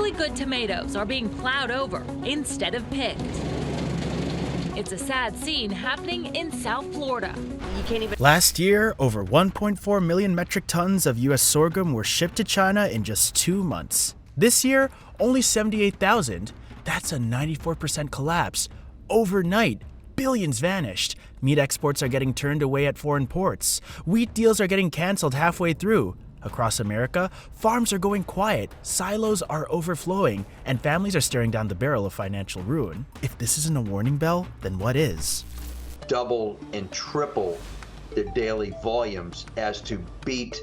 perfectly good tomatoes are being plowed over instead of picked. It's a sad scene happening in South Florida. Last year, over 1.4 million metric tons of U.S. sorghum were shipped to China in just 2 months. This year, only 78,000. That's a 94% collapse. Overnight, billions vanished. Meat exports are getting turned away at foreign ports. Wheat deals are getting canceled halfway through. Across America, farms are going quiet, silos are overflowing, and families are staring down the barrel of financial ruin. If this isn't a warning bell, then what is? Double and triple the daily volumes as to beat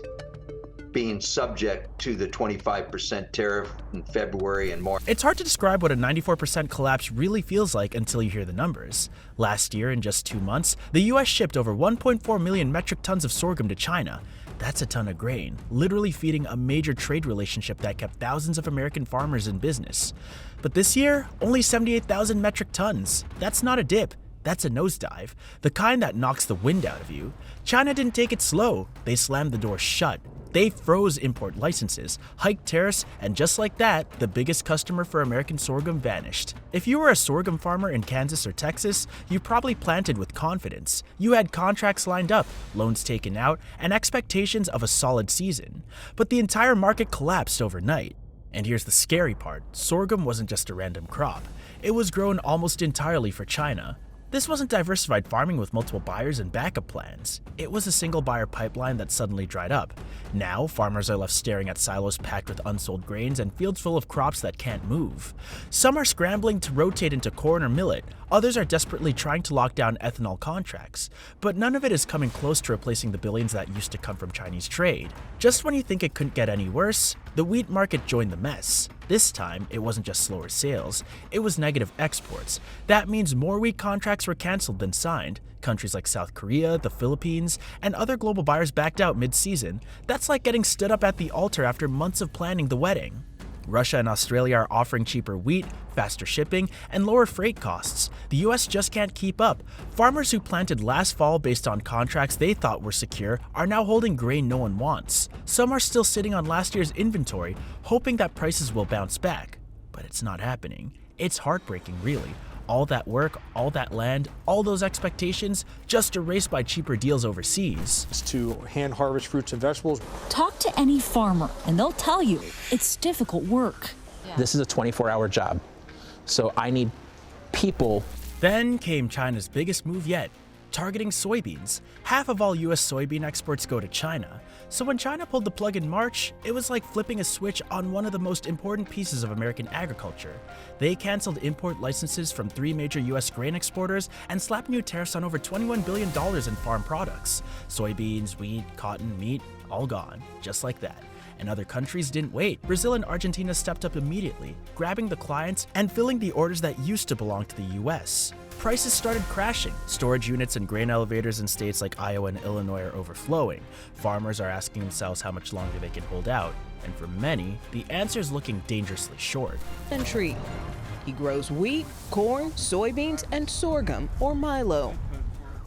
being subject to the 25% tariff in February and March. It's hard to describe what a 94% collapse really feels like until you hear the numbers. Last year, in just 2 months, the US shipped over 1.4 million metric tons of sorghum to China. That's a ton of grain, literally feeding a major trade relationship that kept thousands of American farmers in business. But this year, only 78,000 metric tons. That's not a dip. That's a nosedive, the kind that knocks the wind out of you. China didn't take it slow. They slammed the door shut. They froze import licenses, hiked tariffs, and just like that, the biggest customer for American sorghum vanished. If you were a sorghum farmer in Kansas or Texas, you probably planted with confidence. You had contracts lined up, loans taken out, and expectations of a solid season. But the entire market collapsed overnight. And here's the scary part, sorghum wasn't just a random crop. It was grown almost entirely for China. This wasn't diversified farming with multiple buyers and backup plans. It was a single buyer pipeline that suddenly dried up. Now, farmers are left staring at silos packed with unsold grains and fields full of crops that can't move. Some are scrambling to rotate into corn or millet. Others are desperately trying to lock down ethanol contracts. But none of it is coming close to replacing the billions that used to come from Chinese trade. Just when you think it couldn't get any worse, the wheat market joined the mess. This time, it wasn't just slower sales, it was negative exports. That means more wheat contracts were canceled than signed. Countries like South Korea, the Philippines, and other global buyers backed out mid-season. That's like getting stood up at the altar after months of planning the wedding. Russia and Australia are offering cheaper wheat, faster shipping, and lower freight costs. The US just can't keep up. Farmers who planted last fall based on contracts they thought were secure are now holding grain no one wants. Some are still sitting on last year's inventory, hoping that prices will bounce back. But it's not happening. It's heartbreaking, really. All that work, all that land, all those expectations, just erased by cheaper deals overseas. To hand harvest fruits and vegetables. Talk to any farmer and they'll tell you it's difficult work. This is a 24-hour job, so I need people. Then came China's biggest move yet, targeting soybeans. Half of all US soybean exports go to China. So when China pulled the plug in March, it was like flipping a switch on one of the most important pieces of American agriculture. They canceled import licenses from 3 major US grain exporters and slapped new tariffs on over $21 billion in farm products. Soybeans, wheat, cotton, meat, all gone, just like that. And other countries didn't wait. Brazil and Argentina stepped up immediately, grabbing the clients and filling the orders that used to belong to the US. Prices started crashing. Storage units and grain elevators in states like Iowa and Illinois are overflowing. Farmers are asking themselves how much longer they can hold out. And for many, the answer is looking dangerously short. Tree. He grows wheat, corn, soybeans, and sorghum, or milo.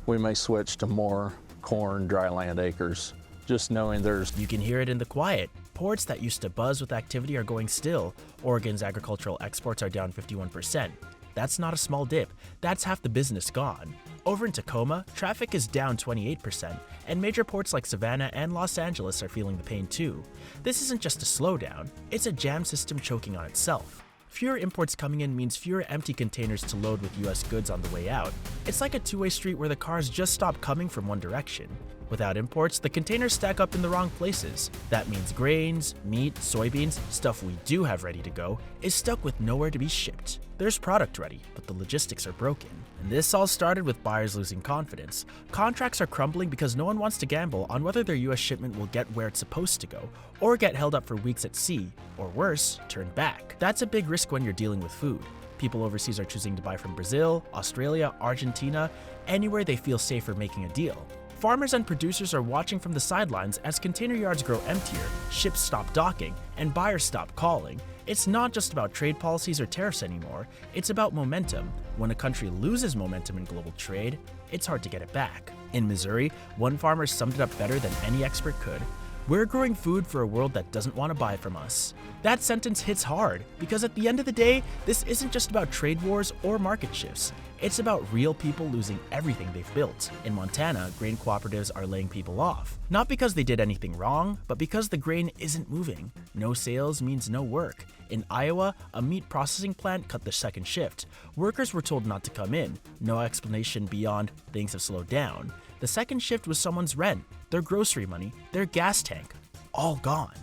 We may switch to more corn, dry land acres, just knowing there's... You can hear it in the quiet. Ports that used to buzz with activity are going still. Oregon's agricultural exports are down 51%. That's not a small dip, that's half the business gone. Over in Tacoma, traffic is down 28%, and major ports like Savannah and Los Angeles are feeling the pain too. This isn't just a slowdown, it's a jam system choking on itself. Fewer imports coming in means fewer empty containers to load with US goods on the way out. It's like a two-way street where the cars just stop coming from one direction. Without imports, the containers stack up in the wrong places. That means grains, meat, soybeans, stuff we do have ready to go, is stuck with nowhere to be shipped. There's product ready, but the logistics are broken. And this all started with buyers losing confidence. Contracts are crumbling because no one wants to gamble on whether their US shipment will get where it's supposed to go, or get held up for weeks at sea, or worse, turned back. That's a big risk when you're dealing with food. People overseas are choosing to buy from Brazil, Australia, Argentina, anywhere they feel safer making a deal. Farmers and producers are watching from the sidelines as container yards grow emptier, ships stop docking, and buyers stop calling. It's not just about trade policies or tariffs anymore, it's about momentum. When a country loses momentum in global trade, it's hard to get it back. In Missouri, one farmer summed it up better than any expert could. We're growing food for a world that doesn't want to buy from us. That sentence hits hard because at the end of the day, this isn't just about trade wars or market shifts. It's about real people losing everything they've built. In Montana, grain cooperatives are laying people off. Not because they did anything wrong, but because the grain isn't moving. No sales means no work. In Iowa, a meat processing plant cut the second shift. Workers were told not to come in. No explanation beyond things have slowed down. The second shift was someone's rent, their grocery money, their gas tank. All gone.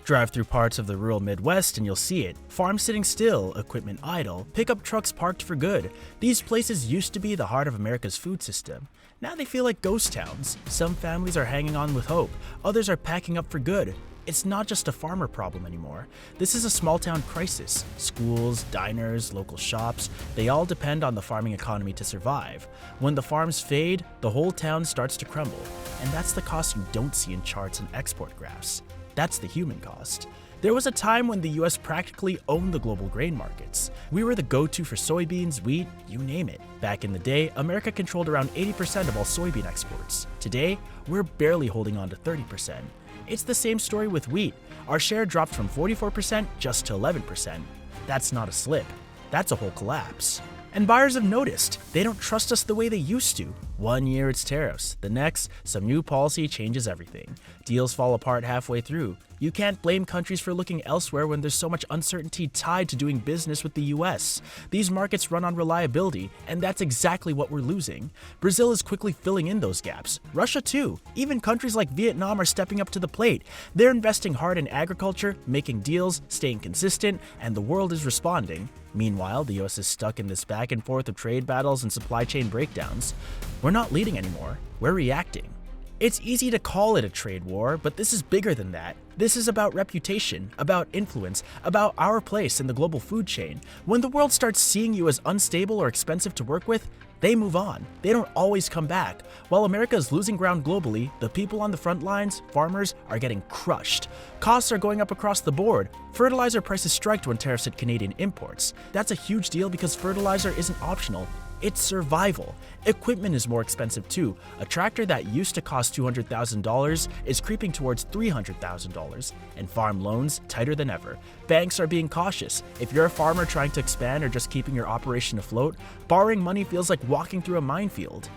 Drive through parts of the rural Midwest and you'll see it. Farms sitting still, equipment idle, pickup trucks parked for good. These places used to be the heart of America's food system. Now they feel like ghost towns. Some families are hanging on with hope, others are packing up for good. It's not just a farmer problem anymore. This is a small town crisis. Schools, diners, local shops, they all depend on the farming economy to survive. When the farms fade, the whole town starts to crumble. And that's the cost you don't see in charts and export graphs. That's the human cost. There was a time when the US practically owned the global grain markets. We were the go-to for soybeans, wheat, you name it. Back in the day, America controlled around 80% of all soybean exports. Today, we're barely holding on to 30%. It's the same story with wheat. Our share dropped from 44% just to 11%. That's not a slip. That's a whole collapse. And buyers have noticed. They don't trust us the way they used to. One year it's tariffs, the next, some new policy changes everything. Deals fall apart halfway through. You can't blame countries for looking elsewhere when there's so much uncertainty tied to doing business with the US. These markets run on reliability, and that's exactly what we're losing. Brazil is quickly filling in those gaps. Russia too. Even countries like Vietnam are stepping up to the plate. They're investing hard in agriculture, making deals, staying consistent, and the world is responding. Meanwhile, the US is stuck in this back and forth of trade battles and supply chain breakdowns. We're not leading anymore, we're reacting. It's easy to call it a trade war, but this is bigger than that. This is about reputation, about influence, about our place in the global food chain. When the world starts seeing you as unstable or expensive to work with, they move on. They don't always come back. While America is losing ground globally, the people on the front lines, farmers, are getting crushed. Costs are going up across the board. Fertilizer prices striked when tariffs hit Canadian imports. That's a huge deal because fertilizer isn't optional. It's survival. Equipment is more expensive too. A tractor that used to cost $200,000 is creeping towards $300,000, and farm loans tighter than ever. Banks are being cautious. If you're a farmer trying to expand or just keeping your operation afloat, borrowing money feels like walking through a minefield.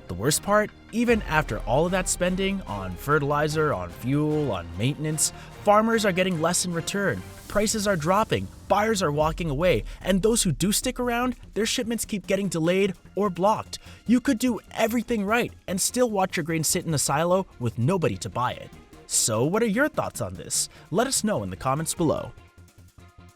The worst part, even after all of that spending on fertilizer, on fuel, on maintenance, farmers are getting less in return. Prices are dropping, buyers are walking away, and those who do stick around, their shipments keep getting delayed or blocked. You could do everything right and still watch your grain sit in a silo with nobody to buy it. So what are your thoughts on this? Let us know in the comments below.